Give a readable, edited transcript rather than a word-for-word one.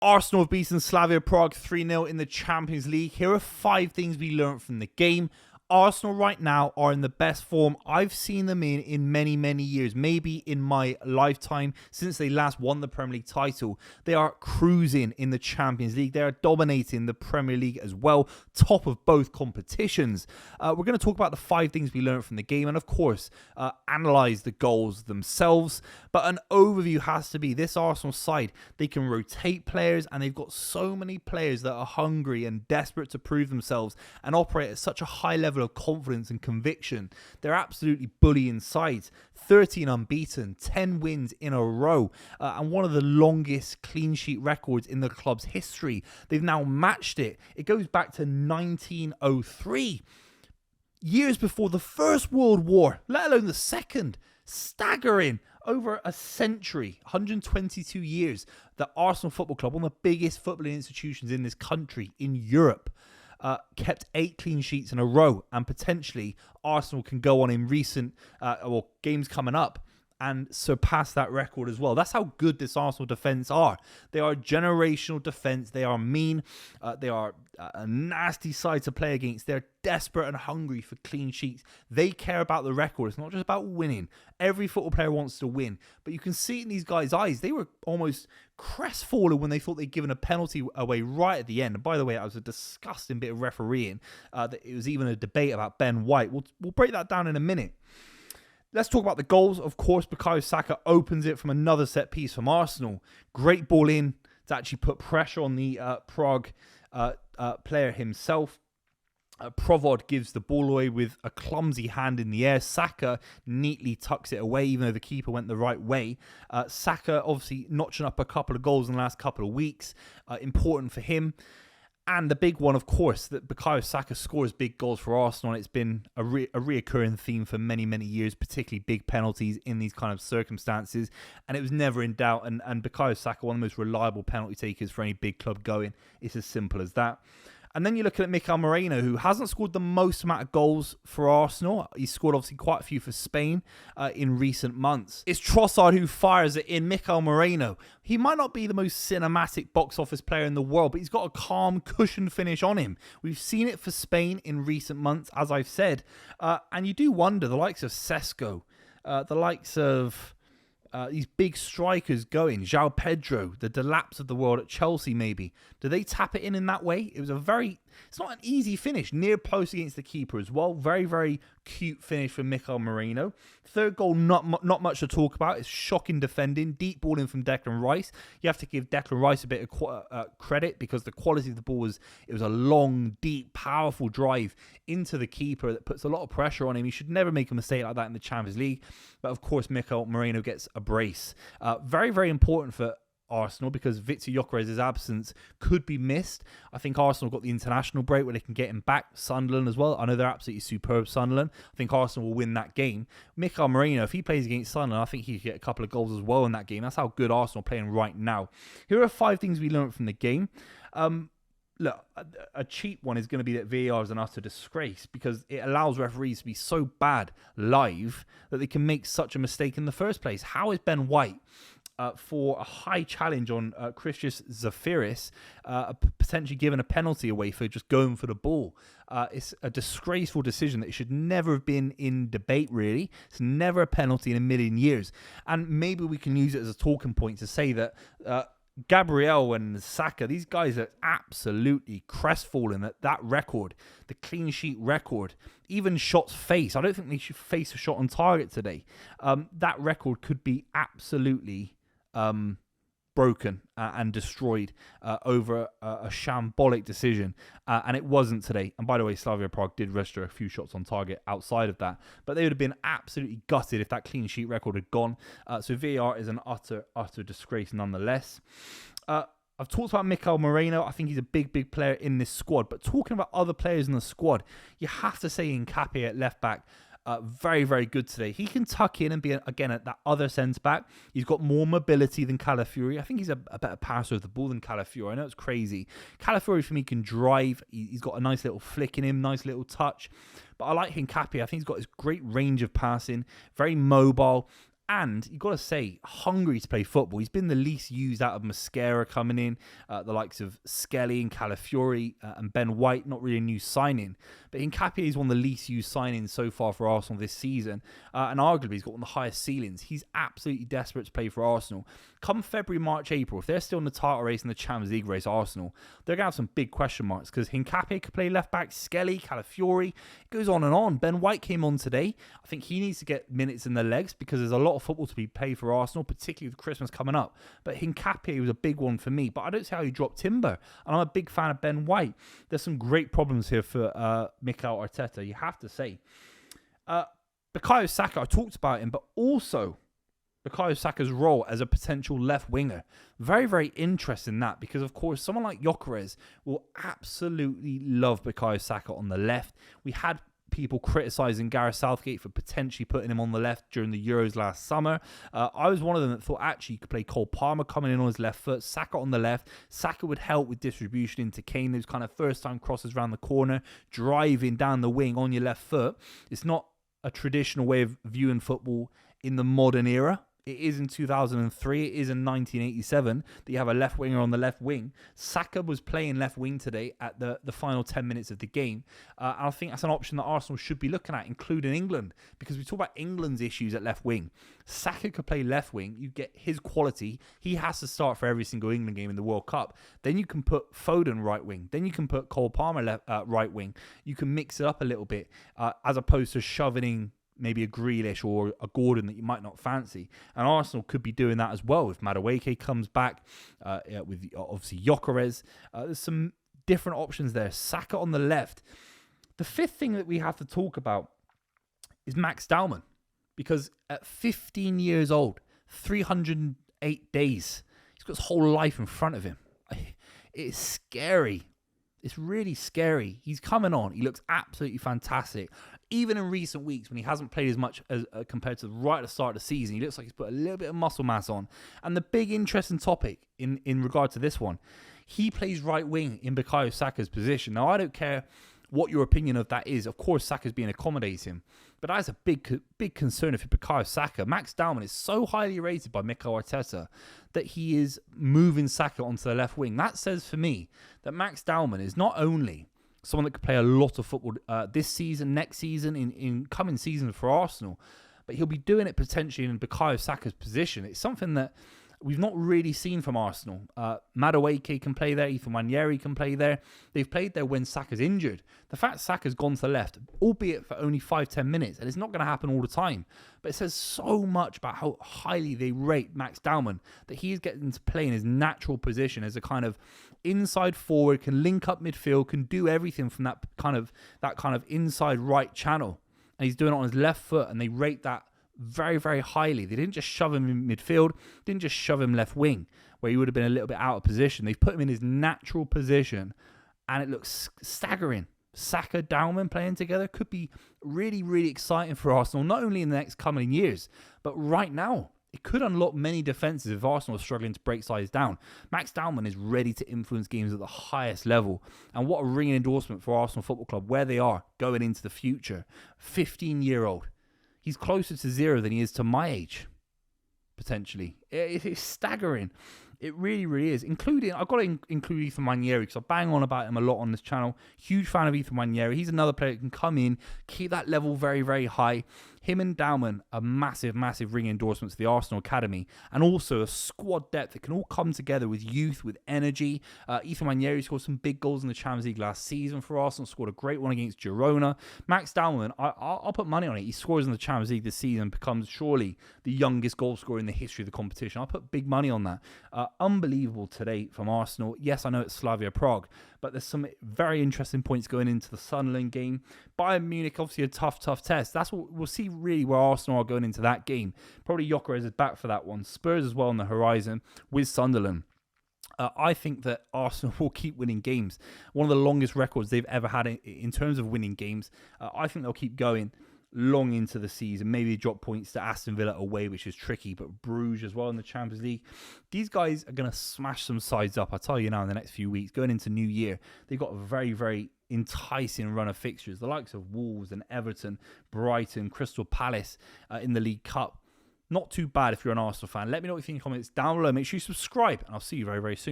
Arsenal have beaten Slavia Prague 3-0 in the Champions League. Here are 5 things we learned from the game. Arsenal right now are in the best form I've seen them in many, many years. Maybe in my lifetime since they last won the Premier League title. They are cruising in the Champions League. They are dominating the Premier League as well. Top of both competitions. We're going to talk about the 5 things we learned from the game. And of course, analyse the goals themselves. But an overview has to be this Arsenal side. They can rotate players and they've got so many players that are hungry and desperate to prove themselves and operate at such a high level of confidence and conviction. They're absolutely bullying sides. 13 unbeaten, 10 wins in a row, and one of the longest clean sheet records in the club's history. They've now matched it. It goes back to 1903. Years before the First World War, let alone the Second. Staggering. Over a century, 122 years, the Arsenal Football Club, one of the biggest footballing institutions in this country, in Europe, kept 8 clean sheets in a row, and potentially Arsenal can go on in recent games coming up and surpass that record as well. That's how good this Arsenal defence are. They are a generational defence. They are mean. They are a nasty side to play against. They're desperate and hungry for clean sheets. They care about the record. It's not just about winning. Every football player wants to win. But you can see it in these guys' eyes. They were almost crestfallen when they thought they'd given a penalty away right at the end. And by the way, that was a disgusting bit of refereeing. It was even a debate about Ben White. We'll break that down in a minute. Let's talk about the goals. Of course, Bukayo Saka opens it from another set piece from Arsenal. Great ball in to actually put pressure on the Prague player himself. Provod gives the ball away with a clumsy hand in the air. Saka neatly tucks it away, even though the keeper went the right way. Saka obviously notching up a couple of goals in the last couple of weeks. Important for him. And the big one, of course, that Bukayo Saka scores big goals for Arsenal. It's been a reoccurring theme for many, many years, particularly big penalties in these kind of circumstances. And it was never in doubt. And Bukayo Saka, one of the most reliable penalty takers for any big club going. It's as simple as that. And then you're looking at Mikel Merino, who hasn't scored the most amount of goals for Arsenal. He's scored obviously quite a few for Spain in recent months. It's Trossard who fires it in. Mikel Merino, he might not be the most cinematic box office player in the world, but he's got a calm, cushioned finish on him. We've seen it for Spain in recent months, as I've said. And you do wonder, the likes of Sesko, the likes of these big strikers going, João Pedro, the Delaps of the world at Chelsea maybe. Do they tap it in that way? It was it's not an easy finish. Near post against the keeper as well. Very, very cute finish from Mikel Merino. Third goal, not much to talk about. It's shocking defending. Deep ball in from Declan Rice. You have to give Declan Rice a bit of credit because the quality of the ball was a long, deep, powerful drive into the keeper that puts a lot of pressure on him. He should never make a mistake like that in the Champions League. But of course, Mikel Merino gets a brace. Very, very important for Arsenal because Victor Gyökeres's absence could be missed. I think Arsenal got the international break where they can get him back. Sunderland as well. I know they're absolutely superb, Sunderland. I think Arsenal will win that game. Mikel Merino, if he plays against Sunderland, I think he could get a couple of goals as well in that game. That's how good Arsenal are playing right now. Here are 5 things we learned from the game. Look, a cheap one is going to be that VAR is an utter disgrace because it allows referees to be so bad live that they can make such a mistake in the first place. How is Ben White, for a high challenge on Christos Zafiris, potentially given a penalty away for just going for the ball? It's a disgraceful decision that it should never have been in debate, really. It's never a penalty in a million years. And maybe we can use it as a talking point to say that Gabriel and Saka, these guys are absolutely crestfallen at that record, the clean sheet record, even shots faced. I don't think they should face a shot on target today. That record could be absolutely broken and destroyed over a shambolic decision, and it wasn't today. And by the way, Slavia Prague did register a few shots on target outside of that, but they would have been absolutely gutted if that clean sheet record had gone. So VAR is an utter disgrace nonetheless. I've talked about Mikel Merino. I think he's a big player in this squad, but talking about other players in the squad, you have to say Nkapé at left back. Very, very good today. He can tuck in and be, again, at that other centre-back. He's got more mobility than Calafiori. I think he's a better passer of the ball than Calafiori. I know it's crazy. Calafiori, for me, can drive. He's got a nice little flick in him, nice little touch. But I like Nkapé. I think he's got this great range of passing, very mobile. And you've got to say, hungry to play football. He's been the least used out of Mascara coming in, the likes of Skelly and Calafiori and Ben White, not really a new signing. But Nketiah is one of the least used signings so far for Arsenal this season. And arguably, he's got one of the highest ceilings. He's absolutely desperate to play for Arsenal. Come February, March, April, if they're still in the title race and the Champions League race, Arsenal, they're going to have some big question marks because Nketiah could play left back, Skelly, Calafiori, it goes on and on. Ben White came on today. I think he needs to get minutes in the legs because there's a lot of football to be played for Arsenal, particularly with Christmas coming up. But Nketiah was a big one for me. But I don't see how you drop Timber. And I'm a big fan of Ben White. There's some great problems here for Mikel Arteta, you have to say. Bukayo Saka, I talked about him, but also Bukayo Saka's role as a potential left winger. Very, very interesting in that because, of course, someone like Gyökeres will absolutely love Bukayo Saka on the left. We had people criticising Gareth Southgate for potentially putting him on the left during the Euros last summer. I was one of them that thought actually you could play Cole Palmer coming in on his left foot, Saka on the left. Saka would help with distribution into Kane, those kind of first-time crosses around the corner, driving down the wing on your left foot. It's not a traditional way of viewing football in the modern era. It is in 2003. It is in 1987 that you have a left winger on the left wing. Saka was playing left wing today at the final 10 minutes of the game. I think that's an option that Arsenal should be looking at, including England, because we talk about England's issues at left wing. Saka could play left wing. You get his quality. He has to start for every single England game in the World Cup. Then you can put Foden right wing. Then you can put Cole Palmer right wing. You can mix it up a little bit as opposed to shoving in maybe a Grealish or a Gordon that you might not fancy. And Arsenal could be doing that as well if Madueke comes back with obviously Gyökeres. There's some different options there. Saka on the left. The fifth thing that we have to talk about is Max Dowman, because at 15 years old, 308 days, he's got his whole life in front of him. It's scary. It's really scary. He's coming on. He looks absolutely fantastic. Even in recent weeks, when he hasn't played as much as compared to right at the start of the season, he looks like he's put a little bit of muscle mass on. And the big interesting topic in regard to this one, he plays right wing in Bukayo Saka's position. Now, I don't care what your opinion of that is. Of course, Saka's being accommodating, but that is a big concern for Bukayo Saka. Max Dowman is so highly rated by Mikel Arteta that he is moving Saka onto the left wing. That says for me that Max Dowman is not only someone that could play a lot of football this season, next season, in coming seasons for Arsenal, but he'll be doing it potentially in Bukayo Saka's position. It's something that we've not really seen from Arsenal. Madueke can play there. Ethan Nwaneri can play there. They've played there when Saka's injured. The fact Saka's gone to the left, albeit for only 5-10 minutes, and it's not going to happen all the time, but it says so much about how highly they rate Max Dowman, that he's getting to play in his natural position as a kind of inside forward, can link up midfield, can do everything from that kind of inside right channel. And he's doing it on his left foot, and they rate that very, very highly. They didn't just shove him in midfield, didn't just shove him left wing, where he would have been a little bit out of position. They've put him in his natural position, and it looks staggering. Saka, Dowman playing together could be really, really exciting for Arsenal, not only in the next coming years, but right now. It could unlock many defences if Arsenal are struggling to break sides down. Max Dowman is ready to influence games at the highest level. And what a ringing endorsement for Arsenal Football Club, where they are going into the future. 15-year-old. He's closer to zero than he is to my age, potentially. It's staggering. It really, really is. I've got to include Ethan Nwaneri because I bang on about him a lot on this channel. Huge fan of Ethan Nwaneri. He's another player that can come in, keep that level very, very high. Him and Dowman are massive, massive ring endorsements to the Arsenal Academy, and also a squad depth that can all come together with youth, with energy. Ethan Nwaneri scored some big goals in the Champions League last season for Arsenal, scored a great one against Girona. Max Dowman, I'll put money on it. He scores in the Champions League this season, becomes surely the youngest goal scorer in the history of the competition. I'll put big money on that. Unbelievable today from Arsenal. Yes, I know it's Slavia Prague, but there's some very interesting points going into the Sunderland game. Bayern Munich, obviously a tough test. That's what we'll see really where Arsenal are going into that game. Probably Gyökeres is back for that one. Spurs as well on the horizon with Sunderland. I think that Arsenal will keep winning games. One of the longest records they've ever had in terms of winning games. I think they'll keep going long into the season. Maybe drop points to Aston Villa away, which is tricky, but Bruges as well in the Champions League. These guys are going to smash some sides up, I'll tell you now, in the next few weeks. Going into New Year, they've got a very, very enticing run of fixtures. The likes of Wolves and Everton, Brighton, Crystal Palace in the League Cup. not too bad if you're an Arsenal fan. Let me know what you think in the comments down below. Make sure you subscribe, and I'll see you very, very soon.